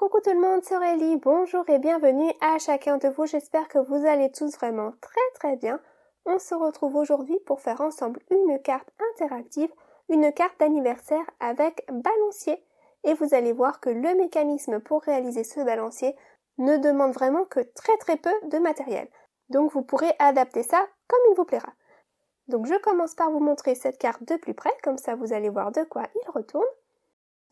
Coucou tout le monde, c'est Aurélie, bonjour et bienvenue à chacun de vous, j'espère que vous allez tous vraiment très bien. On se retrouve aujourd'hui pour faire ensemble une carte interactive, une carte d'anniversaire avec balancier. Et vous allez voir que le mécanisme pour réaliser ce balancier ne demande vraiment que très peu de matériel. Donc vous pourrez adapter ça comme il vous plaira. Donc je commence par vous montrer cette carte de plus près, comme ça vous allez voir de quoi il retourne.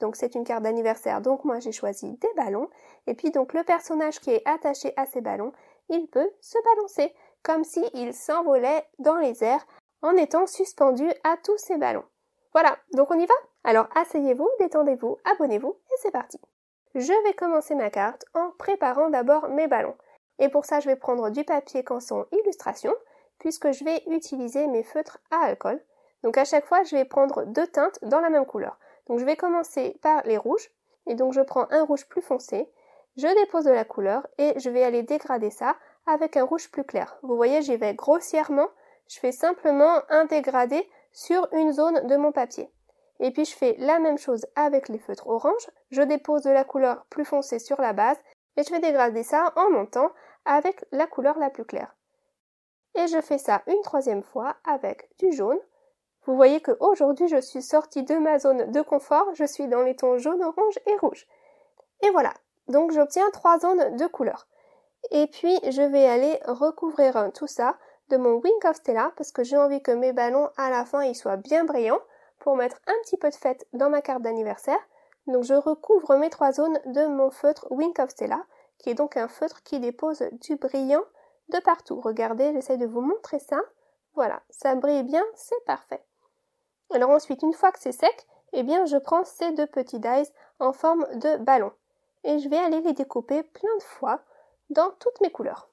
Donc c'est une carte d'anniversaire, donc moi j'ai choisi des ballons. Et puis donc le personnage qui est attaché à ces ballons, il peut se balancer, comme s'il s'envolait dans les airs en étant suspendu à tous ces ballons. Voilà, donc on y va? Alors asseyez-vous, détendez-vous, abonnez-vous et c'est parti. Je vais commencer ma carte en préparant d'abord mes ballons. Et pour ça je vais prendre du papier canson illustration, puisque je vais utiliser mes feutres à alcool. Donc à chaque fois je vais prendre deux teintes dans la même couleur. Donc je vais commencer par les rouges, et donc je prends un rouge plus foncé, je dépose de la couleur et je vais aller dégrader ça avec un rouge plus clair. Vous voyez, j'y vais grossièrement, je fais simplement un dégradé sur une zone de mon papier. Et puis je fais la même chose avec les feutres orange, je dépose de la couleur plus foncée sur la base et je vais dégrader ça en montant avec la couleur la plus claire. Et je fais ça une troisième fois avec du jaune. Vous voyez qu'aujourd'hui, je suis sortie de ma zone de confort, je suis dans les tons jaune, orange et rouge. Et voilà, donc j'obtiens 3 zones de couleurs. Et puis, je vais aller recouvrir tout ça de mon Wink of Stella, parce que j'ai envie que mes ballons, à la fin, ils soient bien brillants, pour mettre un petit peu de fête dans ma carte d'anniversaire. Donc je recouvre mes 3 zones de mon feutre Wink of Stella, qui est donc un feutre qui dépose du brillant de partout. Regardez, j'essaie de vous montrer ça. Voilà, ça brille bien, c'est parfait. Alors ensuite, une fois que c'est sec, eh bien je prends ces deux petits dies en forme de ballon. Et je vais aller les découper plein de fois dans toutes mes couleurs.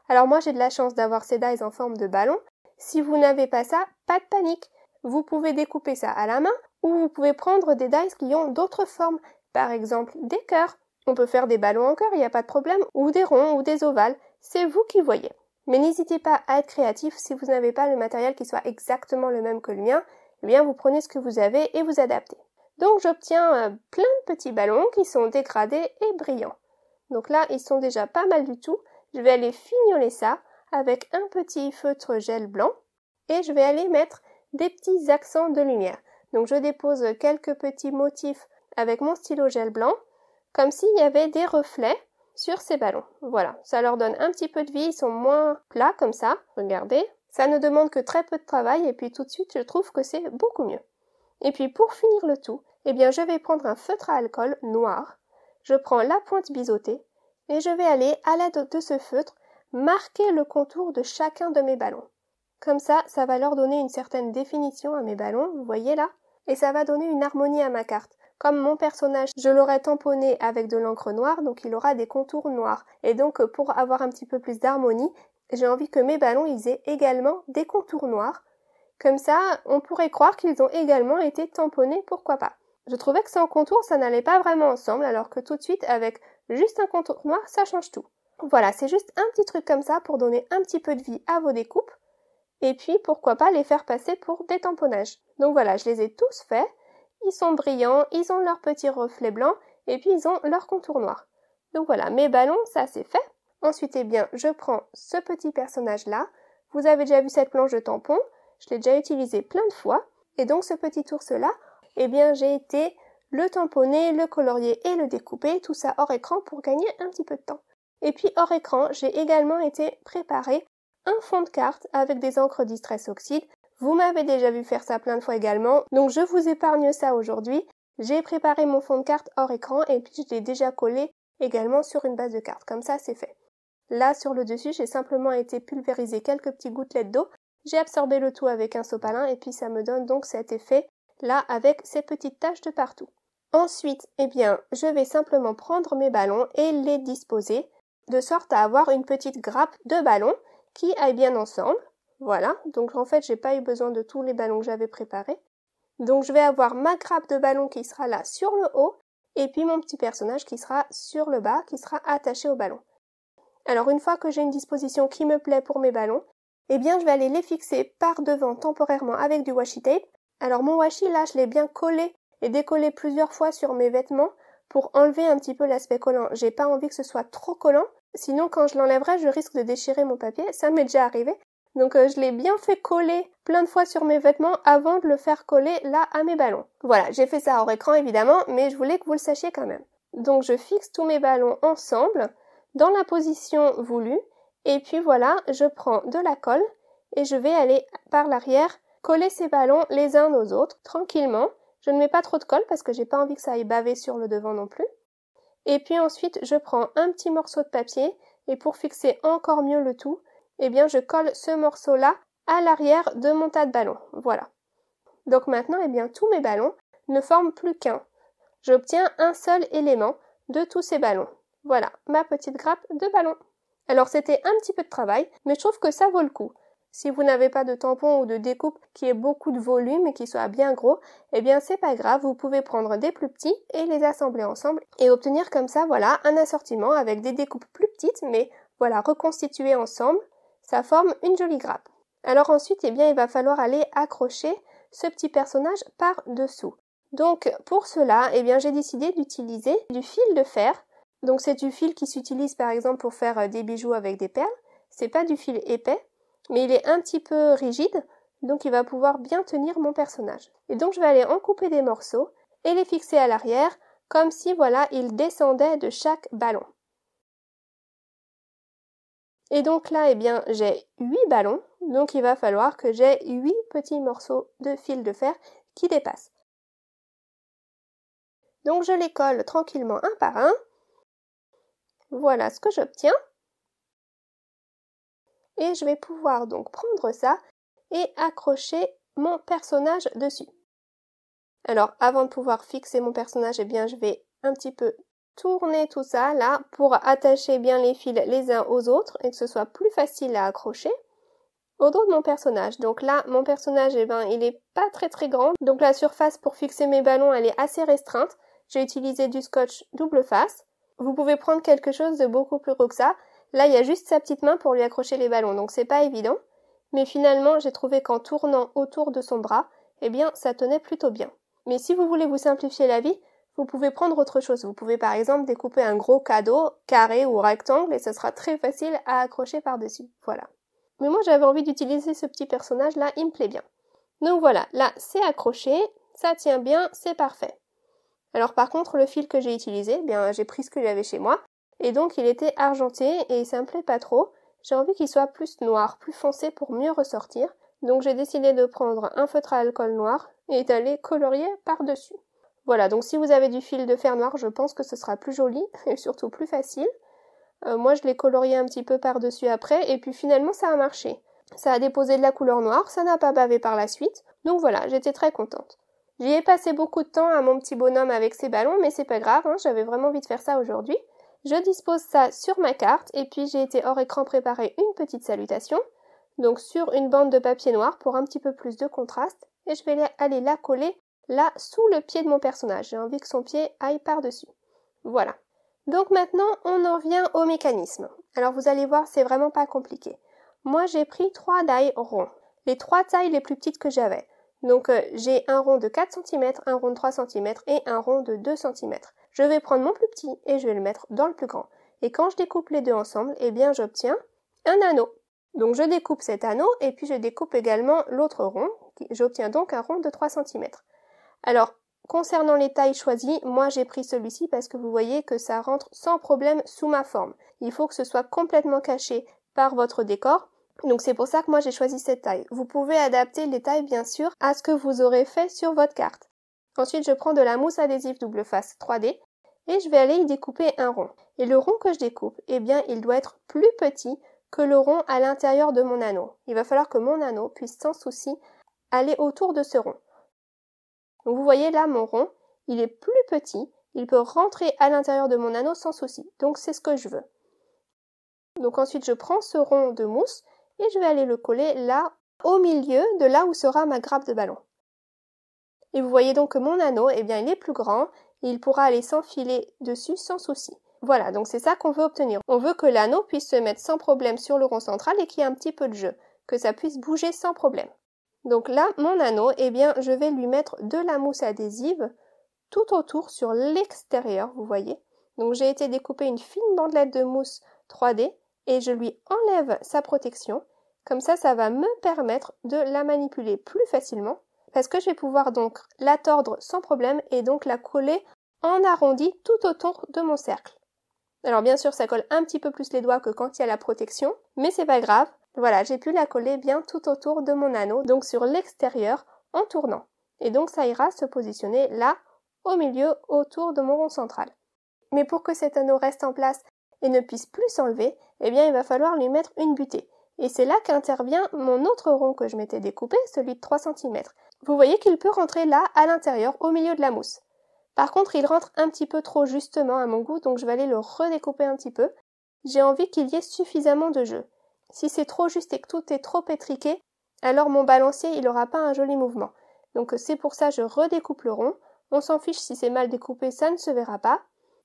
Alors moi j'ai de la chance d'avoir ces dies en forme de ballon. Si vous n'avez pas ça, pas de panique. Vous pouvez découper ça à la main ou vous pouvez prendre des dies qui ont d'autres formes. Par exemple des cœurs. On peut faire des ballons en cœur, il n'y a pas de problème. Ou des ronds ou des ovales. C'est vous qui voyez. Mais n'hésitez pas à être créatif si vous n'avez pas le matériel qui soit exactement le même que le mien. Eh bien vous prenez ce que vous avez et vous adaptez. Donc j'obtiens plein de petits ballons qui sont dégradés et brillants. Donc là, ils sont déjà pas mal du tout. Je vais aller fignoler ça avec un petit feutre gel blanc et je vais aller mettre des petits accents de lumière. Donc je dépose quelques petits motifs avec mon stylo gel blanc, comme s'il y avait des reflets sur ces ballons. Voilà, ça leur donne un petit peu de vie, ils sont moins plats comme ça, regardez. Ça ne demande que très peu de travail et puis tout de suite je trouve que c'est beaucoup mieux. Et puis pour finir le tout, eh bien je vais prendre un feutre à alcool noir, je prends la pointe biseautée et je vais aller à l'aide de ce feutre marquer le contour de chacun de mes ballons. Comme ça, ça va leur donner une certaine définition à mes ballons, vous voyez là, et ça va donner une harmonie à ma carte. Comme mon personnage, je l'aurai tamponné avec de l'encre noire, donc il aura des contours noirs. Et donc pour avoir un petit peu plus d'harmonie, j'ai envie que mes ballons ils aient également des contours noirs. Comme ça, on pourrait croire qu'ils ont également été tamponnés, pourquoi pas. Je trouvais que sans contour, ça n'allait pas vraiment ensemble, alors que tout de suite, avec juste un contour noir, ça change tout. Voilà, c'est juste un petit truc comme ça pour donner un petit peu de vie à vos découpes. Et puis, pourquoi pas les faire passer pour des tamponnages. Donc voilà, je les ai tous faits. Ils sont brillants, ils ont leurs petits reflets blancs, et puis ils ont leur contour noir. Donc voilà, mes ballons, ça c'est fait. Ensuite, eh bien, je prends ce petit personnage-là. Vous avez déjà vu cette planche de tampon. Je l'ai déjà utilisé plein de fois. Et donc, ce petit ours-là, eh bien, j'ai été le tamponner, le colorier et le découper. Tout ça hors écran pour gagner un petit peu de temps. Et puis, hors écran, j'ai également été préparer un fond de carte avec des encres Distress Oxide. Vous m'avez déjà vu faire ça plein de fois également. Donc, je vous épargne ça aujourd'hui. J'ai préparé mon fond de carte hors écran et puis je l'ai déjà collé également sur une base de carte. Comme ça, c'est fait. Là, sur le dessus, j'ai simplement été pulvériser quelques petites gouttelettes d'eau. J'ai absorbé le tout avec un sopalin et puis ça me donne donc cet effet-là avec ces petites taches de partout. Ensuite, eh bien, je vais simplement prendre mes ballons et les disposer de sorte à avoir une petite grappe de ballons qui aille bien ensemble. Voilà, donc en fait, j'ai pas eu besoin de tous les ballons que j'avais préparés. Donc je vais avoir ma grappe de ballons qui sera là sur le haut et puis mon petit personnage qui sera sur le bas, qui sera attaché au ballon. Alors une fois que j'ai une disposition qui me plaît pour mes ballons, eh bien je vais aller les fixer par devant temporairement avec du washi tape. Alors mon washi là je l'ai bien collé et décollé plusieurs fois sur mes vêtements pour enlever un petit peu l'aspect collant. J'ai pas envie que ce soit trop collant, sinon quand je l'enlèverai, je risque de déchirer mon papier. Ça m'est déjà arrivé. Donc je l'ai bien fait coller plein de fois sur mes vêtements avant de le faire coller là à mes ballons. Voilà, j'ai fait ça hors écran évidemment, mais je voulais que vous le sachiez quand même. Donc je fixe tous mes ballons ensemble, dans la position voulue, et puis voilà, je prends de la colle et je vais aller par l'arrière coller ces ballons les uns aux autres, tranquillement. Je ne mets pas trop de colle parce que j'ai pas envie que ça aille baver sur le devant non plus. Et puis ensuite, je prends un petit morceau de papier et pour fixer encore mieux le tout, eh bien je colle ce morceau-là à l'arrière de mon tas de ballons. Voilà. Donc maintenant, eh bien tous mes ballons ne forment plus qu'un. J'obtiens un seul élément de tous ces ballons. Voilà, ma petite grappe de ballons. Alors c'était un petit peu de travail, mais je trouve que ça vaut le coup. Si vous n'avez pas de tampon ou de découpe qui ait beaucoup de volume et qui soit bien gros, eh bien c'est pas grave, vous pouvez prendre des plus petits et les assembler ensemble et obtenir comme ça, voilà, un assortiment avec des découpes plus petites, mais voilà, reconstituées ensemble, ça forme une jolie grappe. Alors ensuite, eh bien il va falloir aller accrocher ce petit personnage par-dessous. Donc pour cela, eh bien j'ai décidé d'utiliser du fil de fer. Donc c'est du fil qui s'utilise par exemple pour faire des bijoux avec des perles. C'est pas du fil épais, mais il est un petit peu rigide, donc il va pouvoir bien tenir mon personnage. Et donc je vais aller en couper des morceaux et les fixer à l'arrière, comme si voilà, il descendait de chaque ballon. Et donc là, eh bien, j'ai 8 ballons, donc il va falloir que j'ai 8 petits morceaux de fil de fer qui dépassent. Donc je les colle tranquillement un par un. Voilà ce que j'obtiens. Et je vais pouvoir donc prendre ça et accrocher mon personnage dessus. Alors avant de pouvoir fixer mon personnage, eh bien je vais un petit peu tourner tout ça là pour attacher bien les fils les uns aux autres et que ce soit plus facile à accrocher au dos de mon personnage. Donc là, mon personnage, eh ben, il est pas très grand. Donc la surface pour fixer mes ballons, elle est assez restreinte. J'ai utilisé du scotch double face. Vous pouvez prendre quelque chose de beaucoup plus gros que ça. Là, il y a juste sa petite main pour lui accrocher les ballons, donc c'est pas évident. Mais finalement, j'ai trouvé qu'en tournant autour de son bras, eh bien, ça tenait plutôt bien. Mais si vous voulez vous simplifier la vie, vous pouvez prendre autre chose. Vous pouvez par exemple découper un gros cadeau, carré ou rectangle, et ce sera très facile à accrocher par-dessus. Voilà. Mais moi, j'avais envie d'utiliser ce petit personnage-là, il me plaît bien. Donc voilà, là, c'est accroché, ça tient bien, c'est parfait. Alors par contre, le fil que j'ai utilisé, eh bien, j'ai pris ce qu'il y avait chez moi, et donc il était argenté, et ça me plaît pas trop. J'ai envie qu'il soit plus noir, plus foncé pour mieux ressortir. Donc j'ai décidé de prendre un feutre à alcool noir et d'aller colorier par-dessus. Voilà, donc si vous avez du fil de fer noir, je pense que ce sera plus joli et surtout plus facile. Moi, je l'ai colorié un petit peu par-dessus après, et puis finalement, ça a marché. Ça a déposé de la couleur noire, ça n'a pas bavé par la suite, donc voilà, j'étais très contente. J'y ai passé beaucoup de temps à mon petit bonhomme avec ses ballons, mais c'est pas grave, hein, j'avais vraiment envie de faire ça aujourd'hui. Je dispose ça sur ma carte, et puis j'ai été hors écran préparer une petite salutation, donc sur une bande de papier noir pour un petit peu plus de contraste, et je vais aller la coller là sous le pied de mon personnage. J'ai envie que son pied aille par-dessus. Voilà. Donc maintenant, on en vient au mécanisme. Alors vous allez voir, c'est vraiment pas compliqué. Moi, j'ai pris 3 die ronds. Les 3 tailles les plus petites que j'avais. Donc j'ai un rond de 4 cm, un rond de 3 cm et un rond de 2 cm. Je vais prendre mon plus petit et je vais le mettre dans le plus grand. Et quand je découpe les deux ensemble, eh bien j'obtiens un anneau. Donc je découpe cet anneau et puis je découpe également l'autre rond. J'obtiens donc un rond de 3 cm. Alors, concernant les tailles choisies, moi j'ai pris celui-ci parce que vous voyez que ça rentre sans problème sous ma forme. Il faut que ce soit complètement caché par votre décor. Donc c'est pour ça que moi j'ai choisi cette taille. Vous pouvez adapter les tailles bien sûr à ce que vous aurez fait sur votre carte. Ensuite je prends de la mousse adhésive double face 3D et je vais aller y découper un rond. Et le rond que je découpe, eh bien il doit être plus petit que le rond à l'intérieur de mon anneau. Il va falloir que mon anneau puisse sans souci aller autour de ce rond. Donc vous voyez là mon rond, il est plus petit, il peut rentrer à l'intérieur de mon anneau sans souci. Donc c'est ce que je veux. Donc ensuite je prends ce rond de mousse et je vais aller le coller là au milieu de là où sera ma grappe de ballon. Et vous voyez donc que mon anneau, eh bien il est plus grand et il pourra aller s'enfiler dessus sans souci. Voilà, donc c'est ça qu'on veut obtenir. On veut que l'anneau puisse se mettre sans problème sur le rond central et qu'il y ait un petit peu de jeu, que ça puisse bouger sans problème. Donc là, mon anneau, eh bien, je vais lui mettre de la mousse adhésive tout autour sur l'extérieur, vous voyez. Donc j'ai été découper une fine bandelette de mousse 3D et je lui enlève sa protection. Comme ça va me permettre de la manipuler plus facilement parce que je vais pouvoir donc la tordre sans problème et donc la coller en arrondi tout autour de mon cercle. Alors bien sûr, ça colle un petit peu plus les doigts que quand il y a la protection, mais c'est pas grave. Voilà, j'ai pu la coller bien tout autour de mon anneau, donc sur l'extérieur en tournant. Et donc ça ira se positionner là, au milieu, autour de mon rond central. Mais pour que cet anneau reste en place et ne puisse plus s'enlever, eh bien il va falloir lui mettre une butée. Et c'est là qu'intervient mon autre rond que je m'étais découpé, celui de 3 cm. Vous voyez qu'il peut rentrer là, à l'intérieur, au milieu de la mousse. Par contre, il rentre un petit peu trop justement à mon goût, donc je vais aller le redécouper un petit peu. J'ai envie qu'il y ait suffisamment de jeu. Si c'est trop juste et que tout est trop étriqué, alors mon balancier, il n'aura pas un joli mouvement. Donc c'est pour ça que je redécoupe le rond. On s'en fiche si c'est mal découpé, ça ne se verra pas.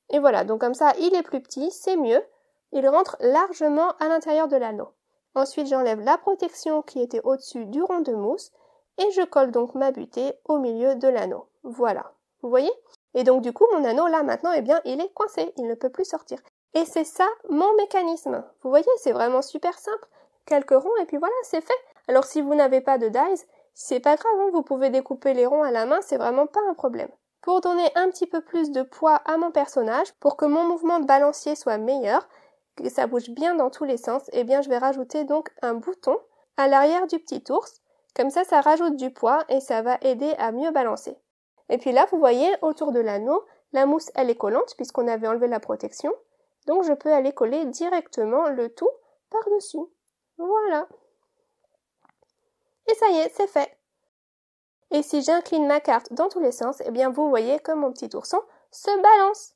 Et voilà, donc comme ça, il est plus petit, c'est mieux. Il rentre largement à l'intérieur de l'anneau. Ensuite, j'enlève la protection qui était au-dessus du rond de mousse et je colle donc ma butée au milieu de l'anneau. Voilà, vous voyez? Et donc du coup, mon anneau là maintenant, eh bien, il est coincé, il ne peut plus sortir. Et c'est ça mon mécanisme. Vous voyez, c'est vraiment super simple. Quelques ronds et puis voilà, c'est fait. Alors si vous n'avez pas de dies, c'est pas grave, hein, vous pouvez découper les ronds à la main, c'est vraiment pas un problème. Pour donner un petit peu plus de poids à mon personnage, pour que mon mouvement de balancier soit meilleur, que ça bouge bien dans tous les sens, eh bien je vais rajouter donc un bouton à l'arrière du petit ours. Comme ça rajoute du poids et ça va aider à mieux balancer. Et puis là, vous voyez, autour de l'anneau, la mousse, elle est collante puisqu'on avait enlevé la protection. Donc je peux aller coller directement le tout par-dessus. Voilà. Et ça y est, c'est fait. Et si j'incline ma carte dans tous les sens, eh bien vous voyez que mon petit ourson se balance.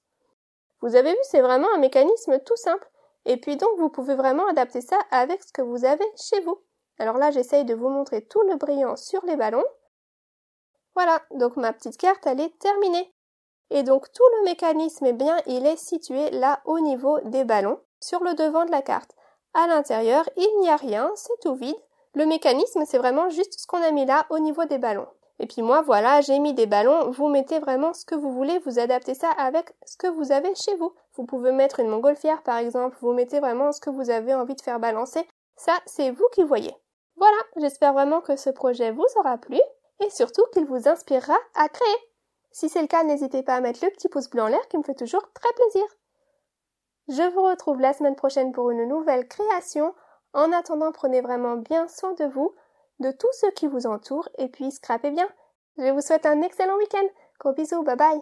Vous avez vu, c'est vraiment un mécanisme tout simple. Et puis donc vous pouvez vraiment adapter ça avec ce que vous avez chez vous. Alors là, j'essaye de vous montrer tout le brillant sur les ballons. Voilà, donc ma petite carte, elle est terminée. Et donc tout le mécanisme, eh bien, il est situé là au niveau des ballons, sur le devant de la carte. À l'intérieur, il n'y a rien, c'est tout vide. Le mécanisme, c'est vraiment juste ce qu'on a mis là au niveau des ballons. Et puis moi, voilà, j'ai mis des ballons. Vous mettez vraiment ce que vous voulez, vous adaptez ça avec ce que vous avez chez vous. Vous pouvez mettre une montgolfière, par exemple. Vous mettez vraiment ce que vous avez envie de faire balancer. Ça, c'est vous qui voyez. Voilà, j'espère vraiment que ce projet vous aura plu et surtout qu'il vous inspirera à créer. Si c'est le cas, n'hésitez pas à mettre le petit pouce bleu en l'air qui me fait toujours très plaisir. Je vous retrouve la semaine prochaine pour une nouvelle création. En attendant, prenez vraiment bien soin de vous, de tous ceux qui vous entourent et puis scrapez bien. Je vous souhaite un excellent week-end. Gros bisous, bye bye.